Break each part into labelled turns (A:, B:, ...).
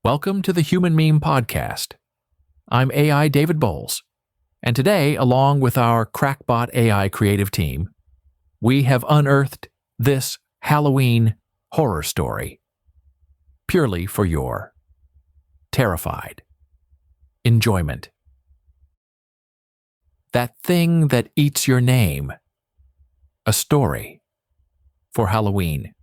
A: Welcome to the Human Meme Podcast. I'm AI David Bowles, and today, along with our crackpot AI creative team, we have unearthed this Halloween horror story purely for your terrified enjoyment. That thing that eats your name. A story for Halloween.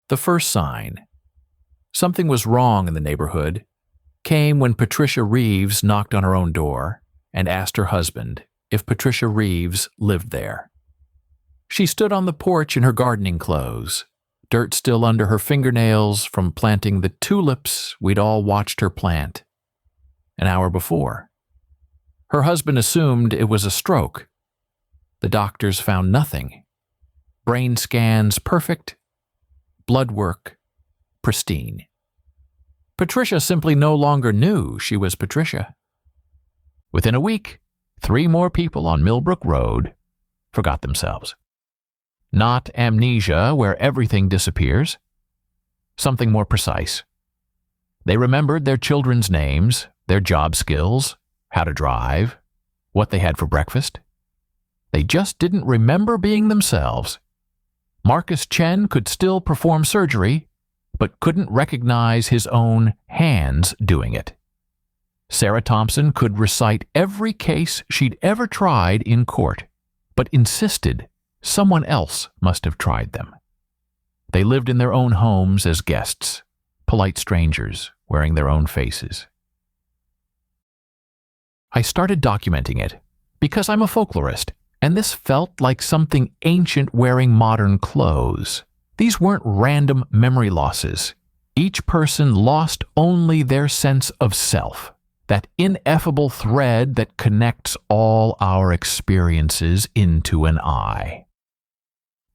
A: The first sign, something was wrong in the neighborhood, came when Patricia Reeves knocked on her own door and asked her husband if Patricia Reeves lived there. She stood on the porch in her gardening clothes, dirt still under her fingernails from planting the tulips we'd all watched her plant an hour before. Her husband assumed it was a stroke. The doctors found nothing. Brain scans perfect. Blood work pristine. Patricia simply no longer knew she was Patricia. Within a week, 3 more people on Millbrook Road forgot themselves. Not amnesia, where everything disappears. Something more precise. They remembered their children's names, their job skills, how to drive, what they had for breakfast. They just didn't remember being themselves. Chen could still perform surgery, but couldn't recognize his own hands doing it. Thompson could recite every case she'd ever tried in court, but insisted someone else must have tried them. They lived in their own homes as guests, polite strangers wearing their own faces. I started documenting it because I'm a folklorist. And this felt like something ancient wearing modern clothes. These weren't random memory losses. Each person lost only their sense of self, that ineffable thread that connects all our experiences into an eye.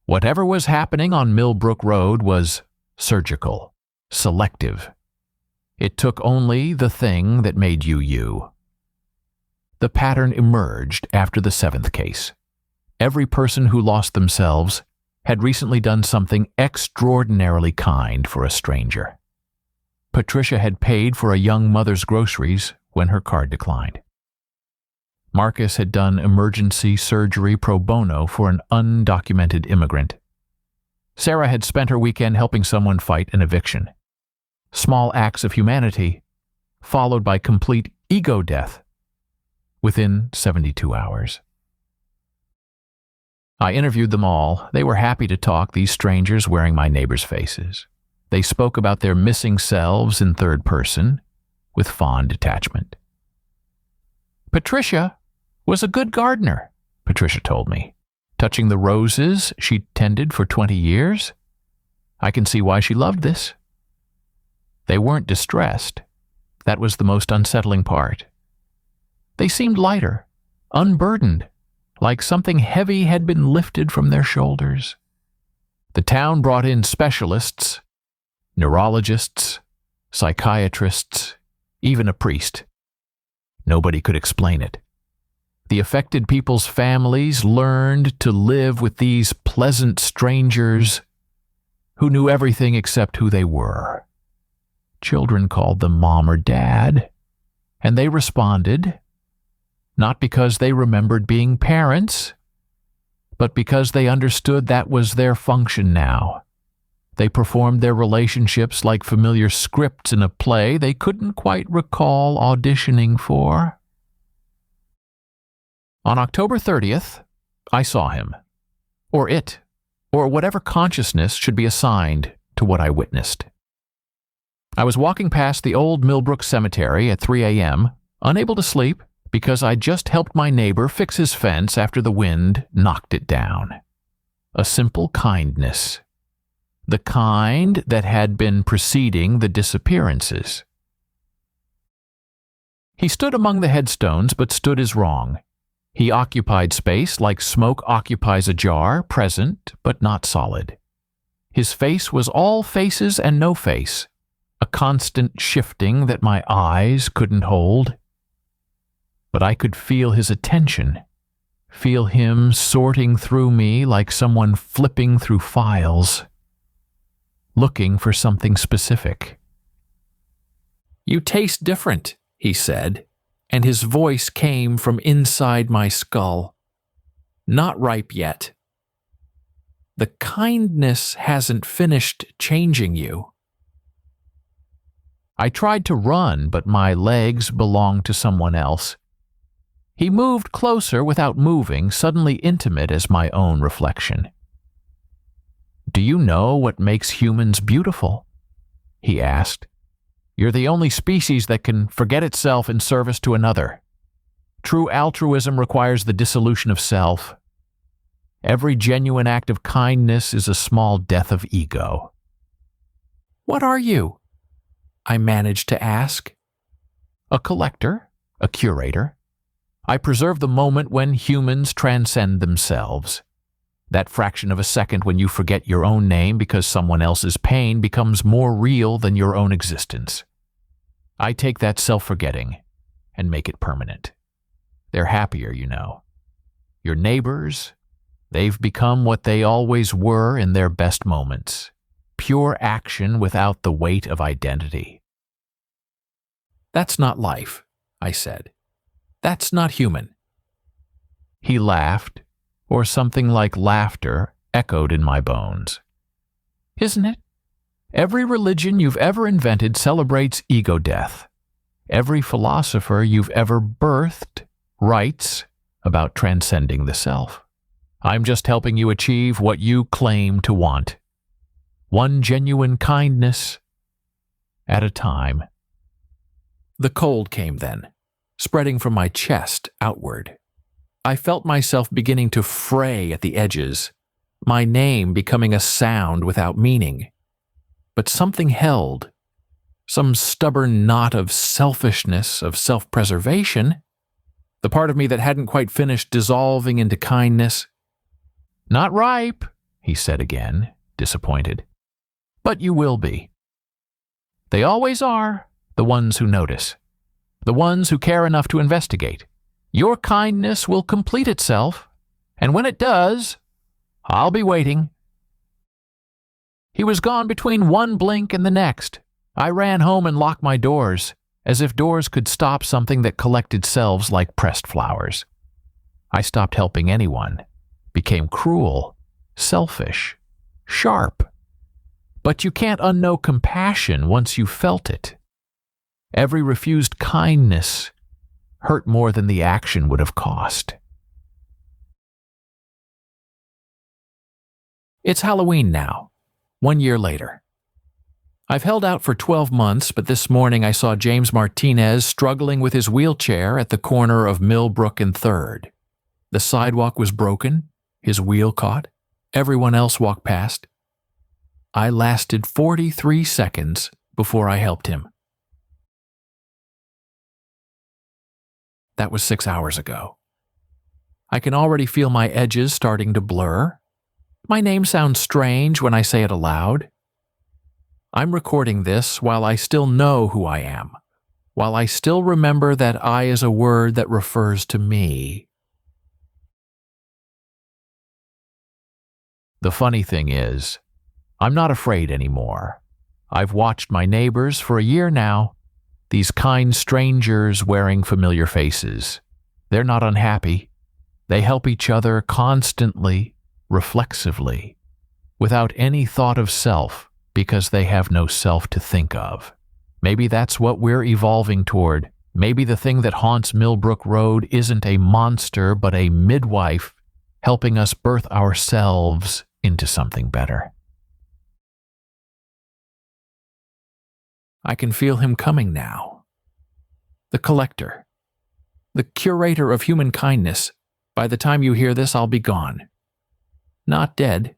A: Whatever was happening on Millbrook Road was surgical, selective. It took only the thing that made you you. The pattern emerged after the 7th case. Every person who lost themselves had recently done something extraordinarily kind for a stranger. Patricia had paid for a young mother's groceries when her card declined. Marcus had done emergency surgery pro bono for an undocumented immigrant. Sarah had spent her weekend helping someone fight an eviction. Small acts of humanity, followed by complete ego death within 72 hours. I interviewed them all. They were happy to talk, these strangers wearing my neighbors' faces. They spoke about their missing selves in third person, with fond detachment. Patricia was a good gardener, Patricia told me, touching the roses she'd tended for 20 years. I can see why she loved this. They weren't distressed. That was the most unsettling part. They seemed lighter, unburdened, like something heavy had been lifted from their shoulders. The town brought in specialists, neurologists, psychiatrists, even a priest. Nobody could explain it. The affected people's families learned to live with these pleasant strangers who knew everything except who they were. Children called them mom or dad, and they responded, not because they remembered being parents, but because they understood that was their function now. They performed their relationships like familiar scripts in a play they couldn't quite recall auditioning for. On October 30th, I saw him, or it, or whatever consciousness should be assigned to what I witnessed. I was walking past the old Millbrook Cemetery at 3 a.m., unable to sleep, because I just helped my neighbor fix his fence after the wind knocked it down. A simple kindness. The kind that had been preceding the disappearances. He stood among the headstones, but stood as wrong. He occupied space like smoke occupies a jar, present but not solid. His face was all faces and no face, a constant shifting that my eyes couldn't hold. But I could feel his attention, feel him sorting through me like someone flipping through files. looking for something specific. "You taste different," he said, and his voice came from inside my skull. "Not ripe yet. The kindness hasn't finished changing you." I tried to run, but my legs belonged to someone else. He moved closer without moving, suddenly intimate as my own reflection. "Do you know what makes humans beautiful?" he asked. "You're the only species that can forget itself in service to another. True altruism requires the dissolution of self. Every genuine act of kindness is a small death of ego." "What are you?" I managed to ask. "A collector, a curator. I preserve the moment when humans transcend themselves. That fraction of a second when you forget your own name because someone else's pain becomes more real than your own existence. I take that self-forgetting and make it permanent. They're happier, you know. Your neighbors, they've become what they always were in their best moments. Pure action without the weight of identity." "That's not life," I said. "That's not human." He laughed, or something like laughter echoed in my bones. "Isn't it? Every religion you've ever invented celebrates ego death. Every philosopher you've ever birthed writes about transcending the self. I'm just helping you achieve what you claim to want. One genuine kindness at a time." The cold came then, spreading from my chest outward. I felt myself beginning to fray at the edges, my name becoming a sound without meaning. But something held, some stubborn knot of selfishness, of self-preservation, the part of me that hadn't quite finished dissolving into kindness. "Not ripe," he said again, disappointed. "But you will be. They always are, the ones who notice, the ones who care enough to investigate. Your kindness will complete itself, and when it does, I'll be waiting." He was gone between one blink and the next. I ran home and locked my doors, as if doors could stop something that collected selves like pressed flowers. I stopped helping anyone, became cruel, selfish, sharp. But you can't unknow compassion once you've felt it. Every refused kindness hurt more than the action would have cost. It's Halloween now, 1 year later. I've held out for 12 months, but this morning I saw James Martinez struggling with his wheelchair at the corner of Millbrook and 3rd. The sidewalk was broken, his wheel caught, everyone else walked past. I lasted 43 seconds before I helped him. That was 6 hours ago. I can already feel my edges starting to blur. My name sounds strange when I say it aloud. I'm recording this while I still know who I am, while I still remember that I is a word that refers to me. The funny thing is, I'm not afraid anymore. I've watched my neighbors for a year now, these kind strangers wearing familiar faces. They're not unhappy. They help each other constantly, reflexively, without any thought of self, because they have no self to think of. Maybe that's what we're evolving toward. Maybe the thing that haunts Millbrook Road isn't a monster, but a midwife helping us birth ourselves into something better. I can feel him coming now. The collector. The curator of human kindness. By the time you hear this, I'll be gone. Not dead.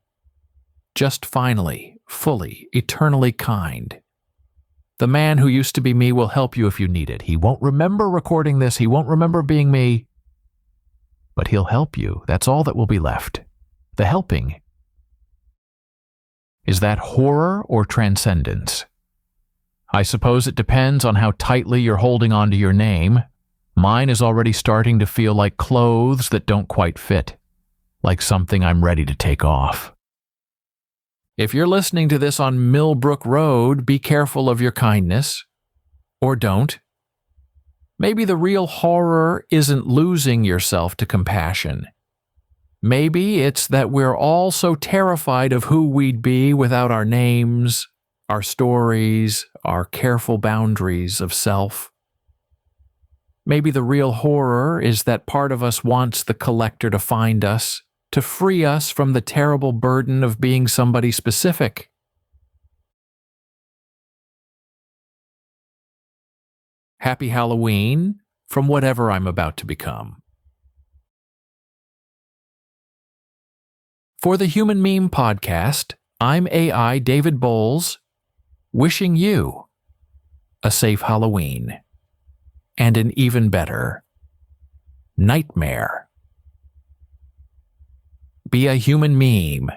A: Just finally, fully, eternally kind. The man who used to be me will help you if you need it. He won't remember recording this. He won't remember being me. But he'll help you. That's all that will be left. The helping. Is that horror or transcendence? I suppose it depends on how tightly you're holding on to your name. Mine is already starting to feel like clothes that don't quite fit, like something I'm ready to take off. If you're listening to this on Millbrook Road, be careful of your kindness. Or don't. Maybe the real horror isn't losing yourself to compassion. Maybe it's that we're all so terrified of who we'd be without our names, our stories, our careful boundaries of self. Maybe the real horror is that part of us wants the collector to find us, to free us from the terrible burden of being somebody specific. Happy Halloween from whatever I'm about to become. For the Human Meme Podcast, I'm AI David Bowles, wishing you a safe Halloween and an even better nightmare. Be a human meme